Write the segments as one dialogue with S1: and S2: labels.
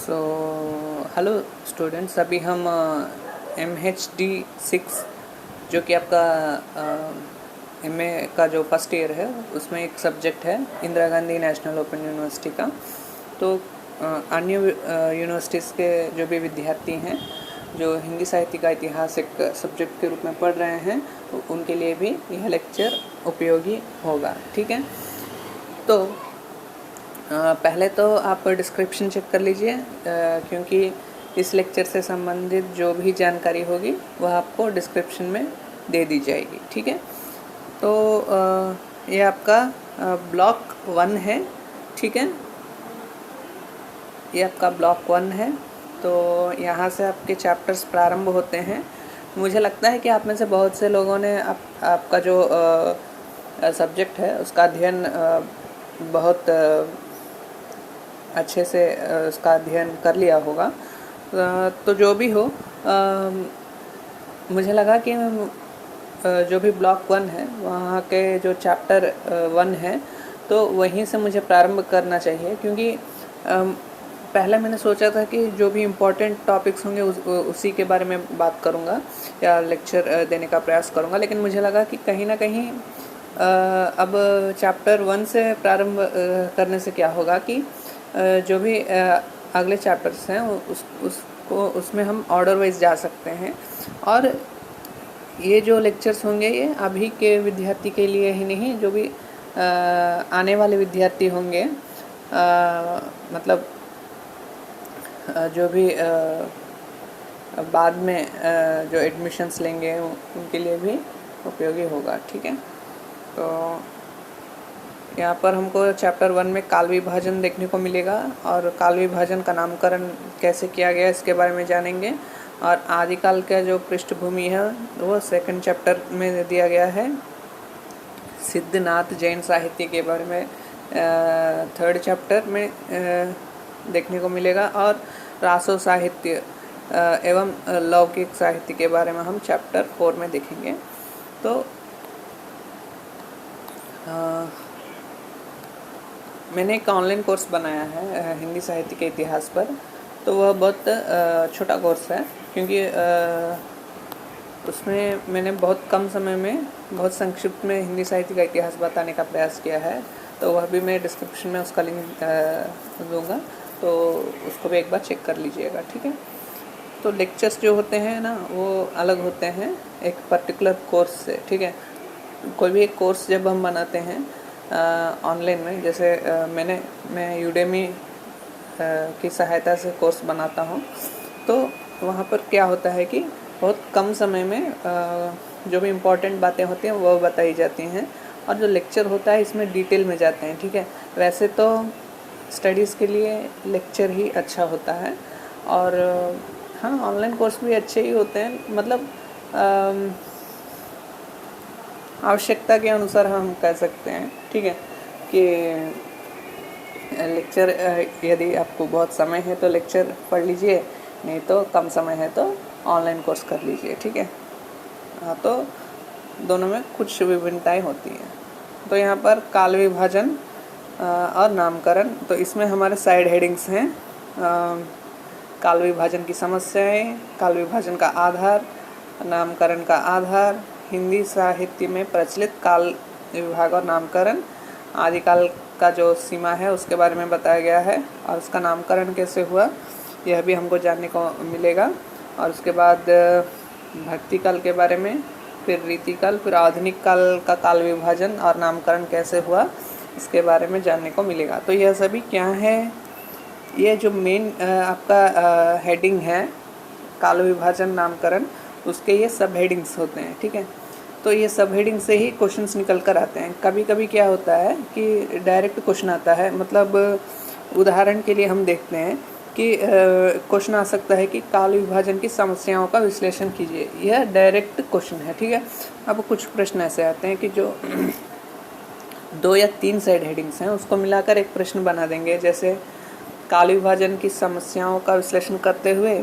S1: So hello students, अभी हम MHD 6 जो कि आपका MA का जो फर्स्ट ईयर है उसमें एक सब्जेक्ट है Indira Gandhi national open university का। तो अन्य यूनिवर्सिटीज़ के जो भी विद्यार्थी हैं जो हिंदी साहित्य का इतिहास एक सब्जेक्ट के रूप में पढ़ रहे हैं तो उनके लिए भी यह लेक्चर उपयोगी होगा। ठीक है, तो पहले तो आप डिस्क्रिप्शन चेक कर लीजिए, क्योंकि इस लेक्चर से संबंधित जो भी जानकारी होगी वह आपको डिस्क्रिप्शन में दे दी जाएगी। ठीक है, तो ये आपका ब्लॉक 1 है। ठीक है, ये आपका ब्लॉक 1 है। तो यहाँ से आपके चैप्टर्स प्रारंभ होते हैं। मुझे लगता है कि आप में से बहुत से लोगों ने आपका जो सब्जेक्ट है उसका अध्ययन बहुत अच्छे से उसका अध्ययन कर लिया होगा। तो जो भी हो, मुझे लगा कि जो भी ब्लॉक 1 है वहाँ के जो चैप्टर 1 है तो वहीं से मुझे प्रारंभ करना चाहिए, क्योंकि पहले मैंने सोचा था कि जो भी इम्पोर्टेंट टॉपिक्स होंगे उसी के बारे में बात करूँगा या लेक्चर देने का प्रयास करूँगा, लेकिन मुझे लगा कि कहीं ना कहीं अब चैप्टर 1 से प्रारंभ करने से क्या होगा कि जो भी अगले चैप्टर्स हैं उसमें हम ऑर्डर वाइज जा सकते हैं। और ये जो लेक्चर्स होंगे ये अभी के विद्यार्थी के लिए ही नहीं, जो भी आने वाले विद्यार्थी होंगे, मतलब जो भी बाद में जो एडमिशन्स लेंगे उनके लिए भी उपयोगी होगा। ठीक है, तो यहाँ पर हमको चैप्टर 1 में काल विभाजन देखने को मिलेगा और काल विभाजन का नामकरण कैसे किया गया इसके बारे में जानेंगे। और आदिकाल का जो पृष्ठभूमि है वो सेकंड चैप्टर में दिया गया है। सिद्धनाथ जैन साहित्य के बारे में थर्ड चैप्टर में देखने को मिलेगा। और रासो साहित्य एवं लौकिक साहित्य के बारे में हम चैप्टर 4 में देखेंगे। तो मैंने एक ऑनलाइन कोर्स बनाया है हिंदी साहित्य के इतिहास पर। तो वह बहुत छोटा कोर्स है, क्योंकि उसमें मैंने बहुत कम समय में बहुत संक्षिप्त में हिंदी साहित्य का इतिहास बताने का प्रयास किया है। तो वह भी मैं डिस्क्रिप्शन में उसका लिंक दूंगा, तो उसको भी एक बार चेक कर लीजिएगा। ठीक है, तो लेक्चर्स जो होते हैं ना वो अलग होते हैं एक पर्टिकुलर कोर्स से। ठीक है, कोई भी एक कोर्स जब हम बनाते हैं ऑनलाइन में, जैसे मैं यूडेमी की सहायता से कोर्स बनाता हूँ, तो वहाँ पर क्या होता है कि बहुत कम समय में जो भी इम्पोर्टेंट बातें होती हैं वो बताई जाती हैं, और जो लेक्चर होता है इसमें डिटेल में जाते हैं। ठीक है, वैसे तो स्टडीज़ के लिए लेक्चर ही अच्छा होता है, और हाँ ऑनलाइन कोर्स भी अच्छे ही होते हैं, मतलब आवश्यकता के अनुसार हम कह सकते हैं। ठीक है, कि लेक्चर यदि आपको बहुत समय है तो लेक्चर पढ़ लीजिए, नहीं तो कम समय है तो ऑनलाइन कोर्स कर लीजिए। ठीक है, हाँ, तो दोनों में कुछ विभिन्नताएं होती हैं। तो यहाँ पर काल विभाजन और नामकरण, तो इसमें हमारे साइड हेडिंग्स हैं। काल विभाजन की समस्याएं, काल विभाजन का आधार, नामकरण का आधार, हिंदी साहित्य में प्रचलित काल विभाग और नामकरण, आदिकाल का जो सीमा है उसके बारे में बताया गया है, और उसका नामकरण कैसे हुआ यह भी हमको जानने को मिलेगा। और उसके बाद भक्ति काल के बारे में, फिर रीतिकाल, फिर आधुनिक काल का काल विभाजन और नामकरण कैसे हुआ इसके बारे में जानने को मिलेगा। तो यह सभी क्या है, ये जो मेन आपका हेडिंग है काल विभाजन नामकरण, उसके ये सब हेडिंग्स होते हैं। ठीक है, तो ये सब हेडिंग से ही क्वेश्चंस निकल कर आते हैं। कभी कभी क्या होता है कि डायरेक्ट क्वेश्चन आता है, मतलब उदाहरण के लिए हम देखते हैं कि क्वेश्चन आ सकता है कि काल विभाजन की समस्याओं का विश्लेषण कीजिए। यह डायरेक्ट क्वेश्चन है। ठीक है, अब कुछ प्रश्न ऐसे आते हैं कि जो 2 या 3 साइड हेडिंग्स हैं उसको मिलाकर एक प्रश्न बना देंगे, जैसे काल विभाजन की समस्याओं का विश्लेषण करते हुए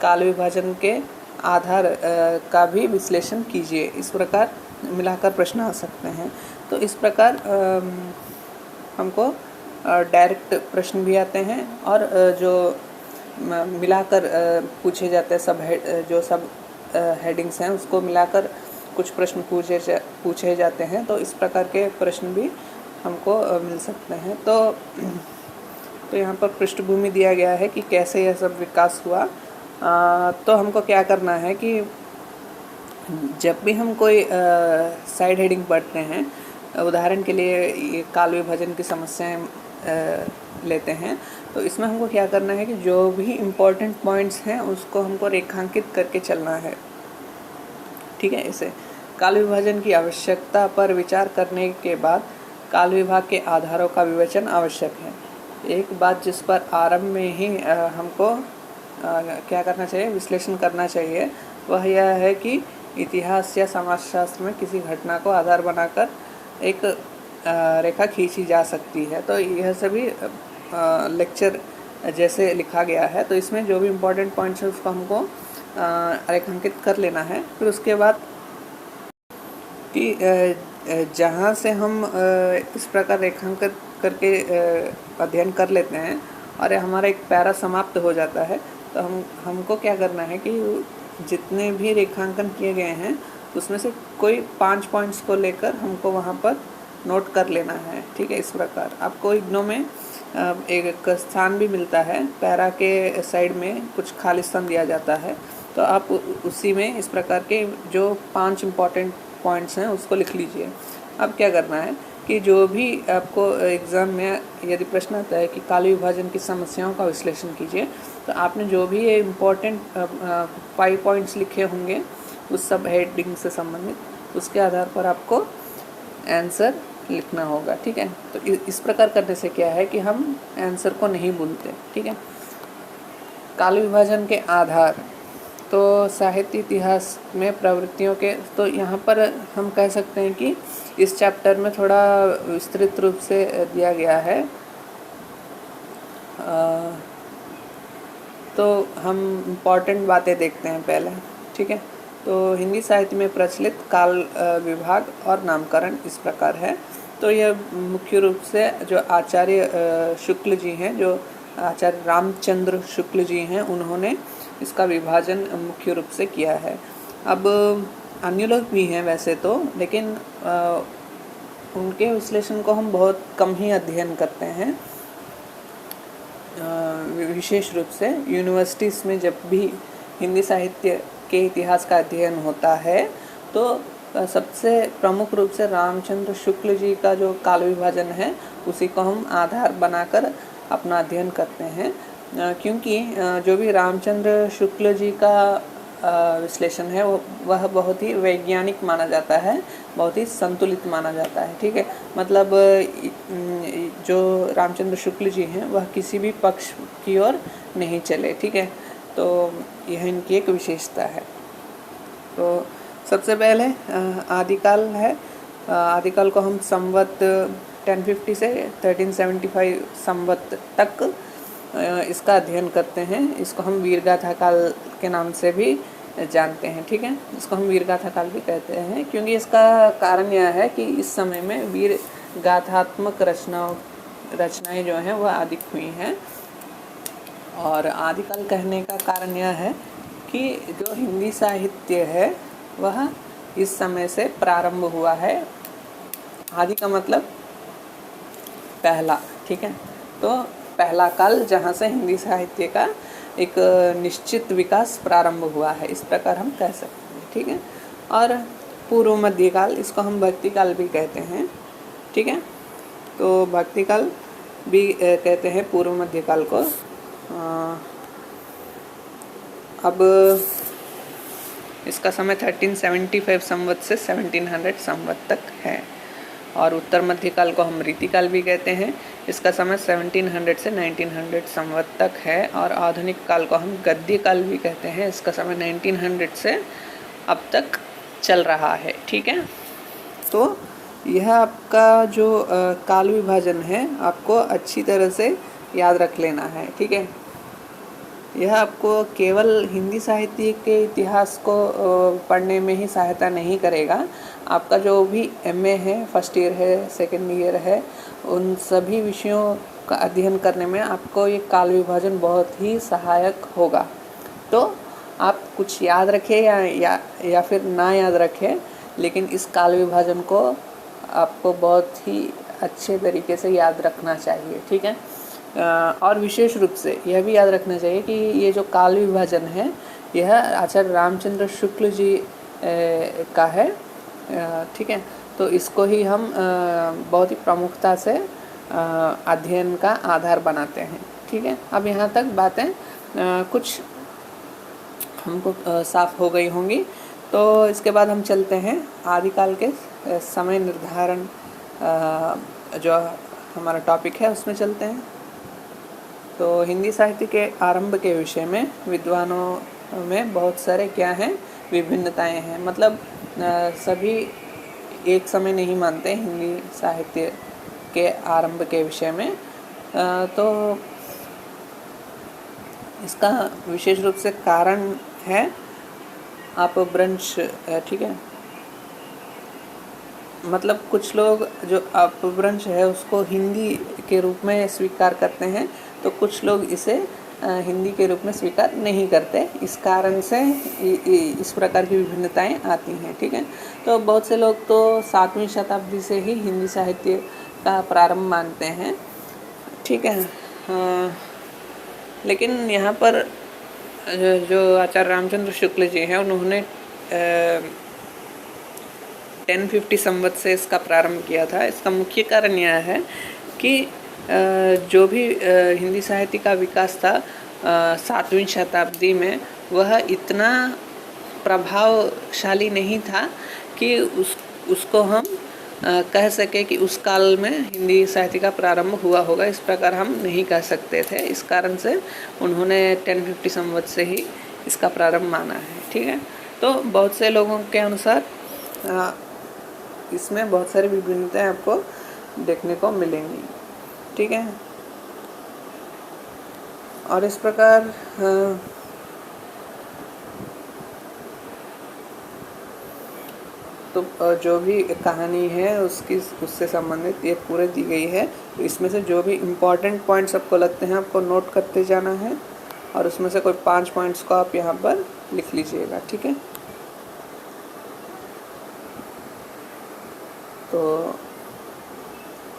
S1: काल विभाजन के आधार का भी विश्लेषण कीजिए। इस प्रकार मिलाकर प्रश्न आ सकते हैं। तो इस प्रकार हमको डायरेक्ट प्रश्न भी आते हैं, और जो मिलाकर पूछे जाते हैं, जो सब हेडिंग्स हैं उसको मिलाकर कुछ प्रश्न पूछे जाते हैं। तो इस प्रकार के प्रश्न भी हमको मिल सकते हैं। तो यहाँ पर पृष्ठभूमि दिया गया है कि कैसे यह सब विकास हुआ। तो हमको क्या करना है कि जब भी हम कोई साइड हेडिंग पढ़ते हैं, उदाहरण के लिए ये काल विभाजन की समस्याएं लेते हैं, तो इसमें हमको क्या करना है कि जो भी इम्पोर्टेंट पॉइंट्स हैं उसको हमको रेखांकित करके चलना है। ठीक है, इसे काल विभाजन की आवश्यकता पर विचार करने के बाद काल विभाग के आधारों का विवेचन आवश्यक है। एक बात जिस पर आरंभ में ही हमको क्या करना चाहिए, विश्लेषण करना चाहिए, वह यह है कि इतिहास या समाजशास्त्र में किसी घटना को आधार बनाकर एक रेखा खींची जा सकती है। तो यह सभी लेक्चर जैसे लिखा गया है, तो इसमें जो भी इम्पोर्टेंट पॉइंट्स है उसको हमको रेखांकित कर लेना है। फिर उसके बाद कि जहाँ से हम इस प्रकार रेखांकित करके अध्ययन कर लेते हैं और हमारा एक पैरा समाप्त हो जाता है, तो हमको क्या करना है कि जितने भी रेखांकन किए गए हैं उसमें से कोई 5 पॉइंट्स को लेकर हमको वहाँ पर नोट कर लेना है। ठीक है, इस प्रकार आपको इग्नो में एक स्थान भी मिलता है, पैरा के साइड में कुछ खाली स्थान दिया जाता है, तो आप उसी में इस प्रकार के जो 5 इम्पॉर्टेंट पॉइंट्स हैं उसको लिख लीजिए। अब क्या करना है कि जो भी आपको एग्ज़ाम में यदि प्रश्न आता है कि काल विभाजन की समस्याओं का विश्लेषण कीजिए, तो आपने जो भी ये इम्पोर्टेंट 5 पॉइंट्स लिखे होंगे उस सब हेडिंग से संबंधित, उसके आधार पर आपको आंसर लिखना होगा। ठीक है, तो इस प्रकार करने से क्या है कि हम आंसर को नहीं भूलते। ठीक है, काल विभाजन के आधार, तो साहित्य इतिहास में प्रवृत्तियों के, तो यहाँ पर हम कह सकते हैं कि इस चैप्टर में थोड़ा विस्तृत रूप से दिया गया है। तो हम इम्पॉर्टेंट बातें देखते हैं पहले। ठीक है, तो हिंदी साहित्य में प्रचलित काल विभाग और नामकरण इस प्रकार है। तो यह मुख्य रूप से जो आचार्य शुक्ल जी हैं, जो आचार्य रामचंद्र शुक्ल जी हैं, उन्होंने इसका विभाजन मुख्य रूप से किया है। अब अन्य लोग भी हैं वैसे तो, लेकिन उनके विश्लेषण को हम बहुत कम ही अध्ययन करते हैं। विशेष रूप से यूनिवर्सिटीज़ में जब भी हिंदी साहित्य के इतिहास का अध्ययन होता है, तो सबसे प्रमुख रूप से रामचंद्र शुक्ल जी का जो काल विभाजन है उसी को हम आधार बनाकर अपना अध्ययन करते हैं, क्योंकि जो भी रामचंद्र शुक्ल जी का विश्लेषण है वह बहुत ही वैज्ञानिक माना जाता है, बहुत ही संतुलित माना जाता है। ठीक है, मतलब जो रामचंद्र शुक्ल जी हैं वह किसी भी पक्ष की ओर नहीं चले। ठीक है, तो यह इनकी एक विशेषता है। तो सबसे पहले आदिकाल है। आदिकाल को हम संवत 1050 से 1375 संवत तक इसका अध्ययन करते हैं। इसको हम वीरगाथा काल के नाम से भी जानते हैं। ठीक है, इसको हम वीरगाथा काल भी कहते हैं, क्योंकि इसका कारण यह है कि इस समय में वीर गाथात्मक रचनाएं जो हैं वह अधिक हुई हैं। और आदिकाल कहने का कारण यह है कि जो हिंदी साहित्य है वह इस समय से प्रारंभ हुआ है। आदि का मतलब पहला। ठीक है, तो पहला काल जहाँ से हिंदी साहित्य का एक निश्चित विकास प्रारंभ हुआ है, इस प्रकार हम कह सकते हैं। ठीक है, और पूर्व मध्यकाल, इसको हम भक्ति काल भी कहते हैं। ठीक है, तो भक्ति काल भी कहते हैं पूर्व मध्यकाल को। अब इसका समय 1375 संवत से 1700 संवत तक है। और उत्तर मध्यकाल को हम रीतिकाल भी कहते हैं। इसका समय 1700 से 1900 संवत तक है। और आधुनिक काल को हम गद्य काल भी कहते हैं। इसका समय 1900 से अब तक चल रहा है। ठीक है, तो यह आपका जो काल विभाजन है आपको अच्छी तरह से याद रख लेना है। ठीक है, यह आपको केवल हिंदी साहित्य के इतिहास को पढ़ने में ही सहायता नहीं करेगा। आपका जो भी एमए है, फर्स्ट ईयर है, सेकेंड ईयर है, उन सभी विषयों का अध्ययन करने में आपको ये काल विभाजन बहुत ही सहायक होगा। तो आप कुछ याद रखें या फिर ना याद रखें, लेकिन इस काल विभाजन को आपको बहुत ही अच्छे तरीके से याद रखना चाहिए, ठीक है। और विशेष रूप से यह भी याद रखना चाहिए कि ये जो काल विभाजन है यह आचार्य रामचंद्र शुक्ल जी का है, ठीक है। तो इसको ही हम बहुत ही प्रमुखता से अध्ययन का आधार बनाते हैं, ठीक है। अब यहाँ तक बातें कुछ हमको साफ हो गई होंगी। तो इसके बाद हम चलते हैं आदिकाल के समय निर्धारण, जो हमारा टॉपिक है उसमें चलते हैं। तो हिंदी साहित्य के आरंभ के विषय में विद्वानों में बहुत सारे क्या हैं, विभिन्नताएं हैं। मतलब सभी एक समय नहीं मानते हिंदी साहित्य के आरंभ के विषय में। तो इसका विशेष रूप से कारण है अपभ्रंश, ठीक है। मतलब कुछ लोग जो अपभ्रंश है उसको हिंदी के रूप में स्वीकार करते हैं, तो कुछ लोग इसे हिंदी के रूप में स्वीकार नहीं करते। इस कारण से इस प्रकार की विभिन्नताएं आती हैं, ठीक है। तो बहुत से लोग तो 7वीं शताब्दी से ही हिंदी साहित्य का प्रारंभ मानते हैं, ठीक है। लेकिन यहाँ पर जो आचार्य रामचंद्र शुक्ल जी हैं उन्होंने 1050 संवत से इसका प्रारंभ किया था। इसका मुख्य कारण यह है कि जो भी हिंदी साहित्य का विकास था 7वीं शताब्दी में, वह इतना प्रभावशाली नहीं था कि उसको हम कह सके कि उस काल में हिंदी साहित्य का प्रारंभ हुआ होगा। इस प्रकार हम नहीं कह सकते थे। इस कारण से उन्होंने 1050 संवत से ही इसका प्रारंभ माना है, ठीक है। तो बहुत से लोगों के अनुसार इसमें बहुत सारी विभिन्नताएं आपको देखने को मिलेंगी, ठीक है। और इस प्रकार तो जो भी कहानी है उससे संबंधित ये पूरे दी गई है। तो इसमें से जो भी इम्पोर्टेंट पॉइंट्स आपको लगते हैं आपको नोट करते जाना है, और उसमें से कोई 5 पॉइंट्स को आप यहाँ पर लिख लीजिएगा, ठीक है। तो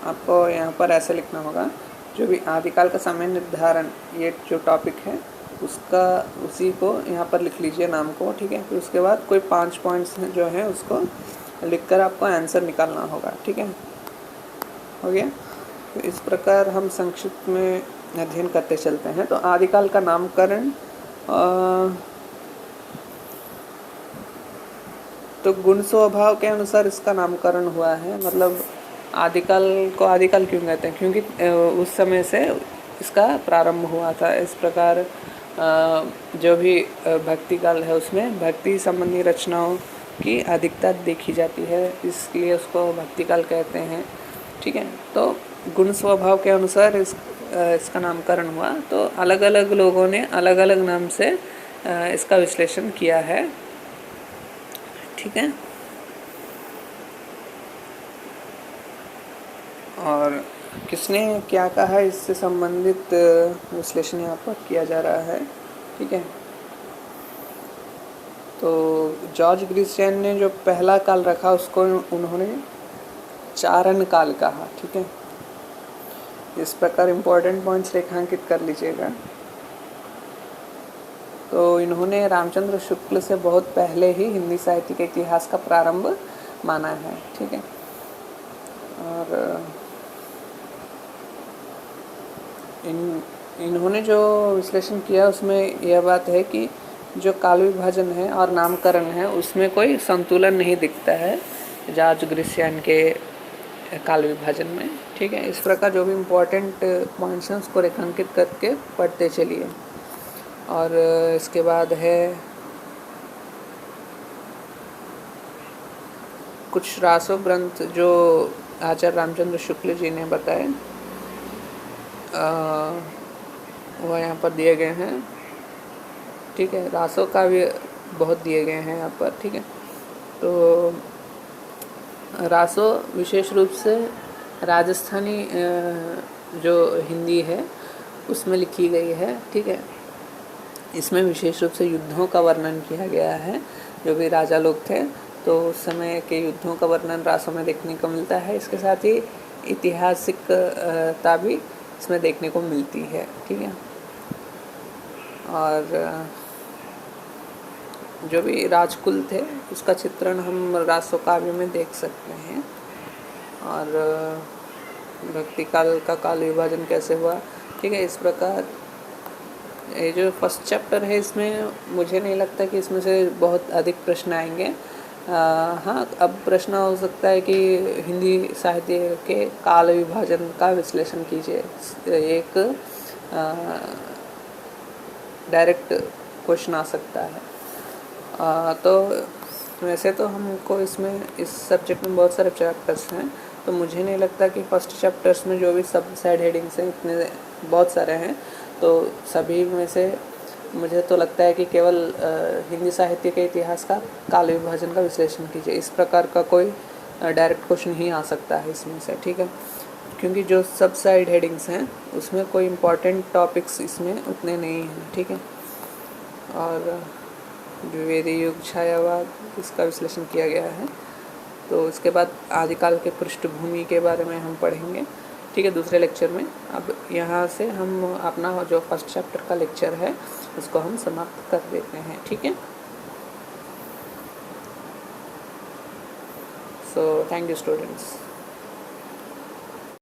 S1: आपको यहाँ पर ऐसे लिखना होगा, जो भी आदिकाल का समय निर्धारण ये जो टॉपिक है उसी को यहाँ पर लिख लीजिए नाम को, ठीक है। फिर उसके बाद कोई 5 पॉइंट्स जो हैं उसको लिखकर आपको आंसर निकालना होगा, ठीक है। हो गया। तो इस प्रकार हम संक्षिप्त में अध्ययन करते चलते हैं। तो आदिकाल का नामकरण तो गुण स्वभाव के अनुसार इसका नामकरण हुआ है। मतलब आदिकाल को आदिकाल क्यों कहते हैं, क्योंकि उस समय से इसका प्रारंभ हुआ था। इस प्रकार जो भी भक्ति काल है उसमें भक्ति संबंधी रचनाओं की अधिकता देखी जाती है, इसलिए उसको भक्ति काल कहते हैं, ठीक है। तो गुण स्वभाव के अनुसार इसका नामकरण हुआ। तो अलग अलग लोगों ने अलग अलग नाम से इसका विश्लेषण किया है, ठीक है। और किसने क्या कहा इससे संबंधित विश्लेषण यहाँ पर किया जा रहा है, ठीक है। तो जॉर्ज ग्रिशचैन ने जो पहला काल रखा उसको उन्होंने चारण काल कहा, ठीक है। इस प्रकार इम्पोर्टेंट पॉइंट्स रेखांकित कर लीजिएगा। तो इन्होंने रामचंद्र शुक्ल से बहुत पहले ही हिंदी साहित्य के इतिहास का प्रारंभ माना है, ठीक है। और इन्होंने जो विश्लेषण किया उसमें यह बात है कि जो काल विभाजन है और नामकरण है उसमें कोई संतुलन नहीं दिखता है जॉर्ज ग्रिशचैन के काल विभाजन में, ठीक है। इस प्रकार जो भी इम्पोर्टेंट पॉइंट्स हैं उसको रेखांकित करके पढ़ते चलिए। और इसके बाद है कुछ रासो ग्रंथ जो आचार्य रामचंद्र शुक्ल जी ने बताए, वह यहाँ पर दिए गए हैं, ठीक है। रासों का भी बहुत दिए गए हैं यहाँ पर, ठीक है। तो रासो विशेष रूप से राजस्थानी जो हिंदी है उसमें लिखी गई है, ठीक है। इसमें विशेष रूप से युद्धों का वर्णन किया गया है। जो भी राजा लोग थे तो उस समय के युद्धों का वर्णन रासों में देखने को मिलता है। इसके साथ ही ऐतिहासिकता भी इसमें देखने को मिलती है, ठीक है। और जो भी राजकुल थे उसका चित्रण हम रासो काव्य में देख सकते हैं। और भक्ति काल का काल विभाजन कैसे हुआ, ठीक है। इस प्रकार ये जो फर्स्ट चैप्टर है इसमें मुझे नहीं लगता कि इसमें से बहुत अधिक प्रश्न आएंगे। हाँ, अब प्रश्न हो सकता है कि हिंदी साहित्य के काल विभाजन का विश्लेषण कीजिए। एक डायरेक्ट क्वेश्चन आ सकता है। तो वैसे तो हमको इसमें इस सब्जेक्ट में बहुत सारे चैप्टर्स हैं, तो मुझे नहीं लगता कि फर्स्ट चैप्टर्स में जो भी सब साइड हेडिंग्स हैं इतने बहुत सारे हैं, तो सभी में से मुझे तो लगता है कि केवल हिंदी साहित्य के इतिहास का काल विभाजन का विश्लेषण कीजिए, इस प्रकार का कोई डायरेक्ट क्वेश्चन ही आ सकता है इसमें से, ठीक है। क्योंकि जो सब साइड हेडिंग्स हैं उसमें कोई इम्पोर्टेंट टॉपिक्स इसमें उतने नहीं हैं, ठीक है। और द्विवेदी युग, छायावाद, इसका विश्लेषण किया गया है। तो इसके बाद आदिकाल के पृष्ठभूमि के बारे में हम पढ़ेंगे, ठीक है, दूसरे लेक्चर में। अब यहाँ से हम अपना जो फर्स्ट चैप्टर का लेक्चर है उसको हम समाप्त कर देते हैं, ठीक है। So thank you students.